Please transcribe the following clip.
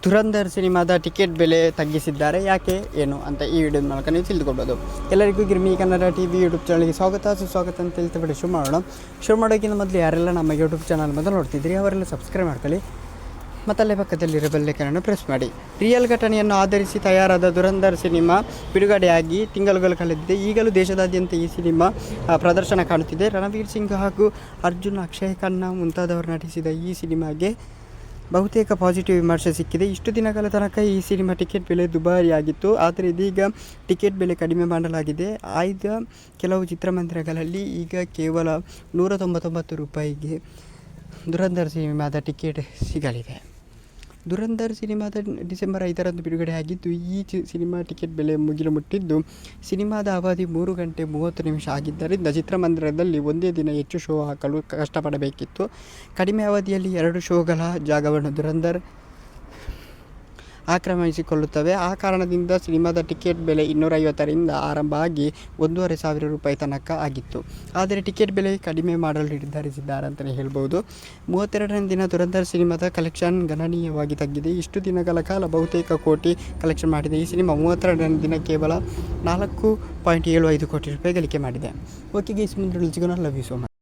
ಧುರಂಧರ್ ಸಿನಿಮಾದ ಟಿಕೆಟ್ ಬೆಲೆ ತಗ್ಗಿಸಿದ್ದಾರೆ, ಯಾಕೆ ಏನು ಅಂತ ಈ ವಿಡಿಯೋದ ಮೂಲಕ ನೀವು ತಿಳಿದುಕೊಳ್ಬೋದು. ಎಲ್ಲರಿಗೂ ಗಿರ್ಮಿ ಕನ್ನಡ ಟಿವಿ ಯೂಟ್ಯೂಬ್ ಚಾನಲ್ಗೆ ಸುಸ್ವಾಗತ ಅಂತ ಹೇಳ್ತಾ ಶುರು ಮಾಡೋಕ್ಕಿಂತ ಮೊದಲು ಯಾರೆಲ್ಲ ನಮ್ಮ ಯೂಟ್ಯೂಬ್ ಚಾನಲ್ ಮೊದಲು ನೋಡ್ತಿದ್ರಿ ಅವರೆಲ್ಲ ಸಬ್ಸ್ಕ್ರೈಬ್ ಮಾಡ್ಕೊಳ್ಳಿ, ಮತ್ತಲ್ಲೇ ಪಕ್ಕದಲ್ಲಿರೋ ಬೆಲ್ಲೈಕನನ್ನು ಪ್ರೆಸ್ ಮಾಡಿ. ರಿಯಲ್ ಘಟನೆಯನ್ನು ಆಧರಿಸಿ ತಯಾರಾದ ಧುರಂಧರ್ ಸಿನಿಮಾ ಬಿಡುಗಡೆಯಾಗಿ ತಿಂಗಳುಗಳು ಕಳೆದಿದೆ. ಈಗಲೂ ದೇಶದಾದ್ಯಂತ ಈ ಸಿನಿಮಾ ಪ್ರದರ್ಶನ ಕಾಣುತ್ತಿದೆ. ರಣವೀರ್ ಸಿಂಗ್ ಹಾಗೂ ಅರ್ಜುನ್, ಅಕ್ಷಯ್ ಖನ್ನಾ ಮುಂತಾದವರು ನಟಿಸಿದ ಈ ಸಿನಿಮಾಗೆ ಬಹುತೇಕ ಪಾಸಿಟಿವ್ ವಿಮರ್ಶೆ ಸಿಕ್ಕಿದೆ. ಇಷ್ಟು ದಿನಗಳ ತನಕ ಈ ಸಿನಿಮಾ ಟಿಕೆಟ್ ಬೆಲೆ ದುಬಾರಿಯಾಗಿತ್ತು, ಆದರೆ ಇದೀಗ ಟಿಕೆಟ್ ಬೆಲೆ ಕಡಿಮೆ ಮಾಡಲಾಗಿದೆ. ಆಯ್ದ ಕೆಲವು ಚಿತ್ರಮಂದಿರಗಳಲ್ಲಿ ಈಗ ಕೇವಲ 199 ರೂಪಾಯಿಗೆ ಧುರಂಧರ್ ಸಿನಿಮಾದ ಟಿಕೆಟ್ ಸಿಗಲಿದೆ. ಧುರಂಧರ್ ಸಿನಿಮಾದ ಡಿಸೆಂಬರ್ 5ರಂದು ಬಿಡುಗಡೆಯಾಗಿದ್ದು, ಈ ಸಿನಿಮಾ ಟಿಕೆಟ್ ಬೆಲೆ ಮುಗಿಲು ಮುಟ್ಟಿದ್ದು, ಸಿನಿಮಾದ ಅವಧಿ 3 ಗಂಟೆ 30 ನಿಮಿಷ ಆಗಿದ್ದರಿಂದ ಚಿತ್ರಮಂದಿರದಲ್ಲಿ ಒಂದೇ ದಿನ ಹೆಚ್ಚು ಶೋ ಹಾಕಲು ಕಷ್ಟಪಡಬೇಕಿತ್ತು. ಕಡಿಮೆ ಅವಧಿಯಲ್ಲಿ 2 ಶೋಗಳ ಜಾಗವನ್ನು ಧುರಂಧರ್ ಆಕ್ರಮಿಸಿಕೊಳ್ಳುತ್ತವೆ. ಆ ಕಾರಣದಿಂದ ಸಿನಿಮಾದ ಟಿಕೆಟ್ ಬೆಲೆ 250ರಿಂದ ಆರಂಭ ಆಗಿ 1,500 ರೂಪಾಯಿ ತನಕ ಆಗಿತ್ತು. ಆದರೆ ಟಿಕೆಟ್ ಬೆಲೆ ಕಡಿಮೆ ಮಾಡಲು ನಿರ್ಧರಿಸಿದ್ದಾರೆ ಅಂತಲೇ ಹೇಳ್ಬೋದು. 32ನೇ ದಿನ ಧುರಂಧರ್ ಸಿನಿಮಾದ ಕಲೆಕ್ಷನ್ ಗಣನೀಯವಾಗಿ ತಗ್ಗಿದೆ. ಇಷ್ಟು ದಿನಗಳ ಕಾಲ ಬಹುತೇಕ ಕೋಟಿ ಕಲೆಕ್ಷನ್ ಮಾಡಿದೆ. ಈ ಸಿನಿಮಾ 32ನೇ ದಿನ ಕೇವಲ 4.75 ಕೋಟಿ ರೂಪಾಯಿ ಗಳಿಕೆ ಮಾಡಿದೆ. ಓಕೆ ಗೈಸ್, ಮುಂದೆ ಸಿಗೋಣ. Love you so much.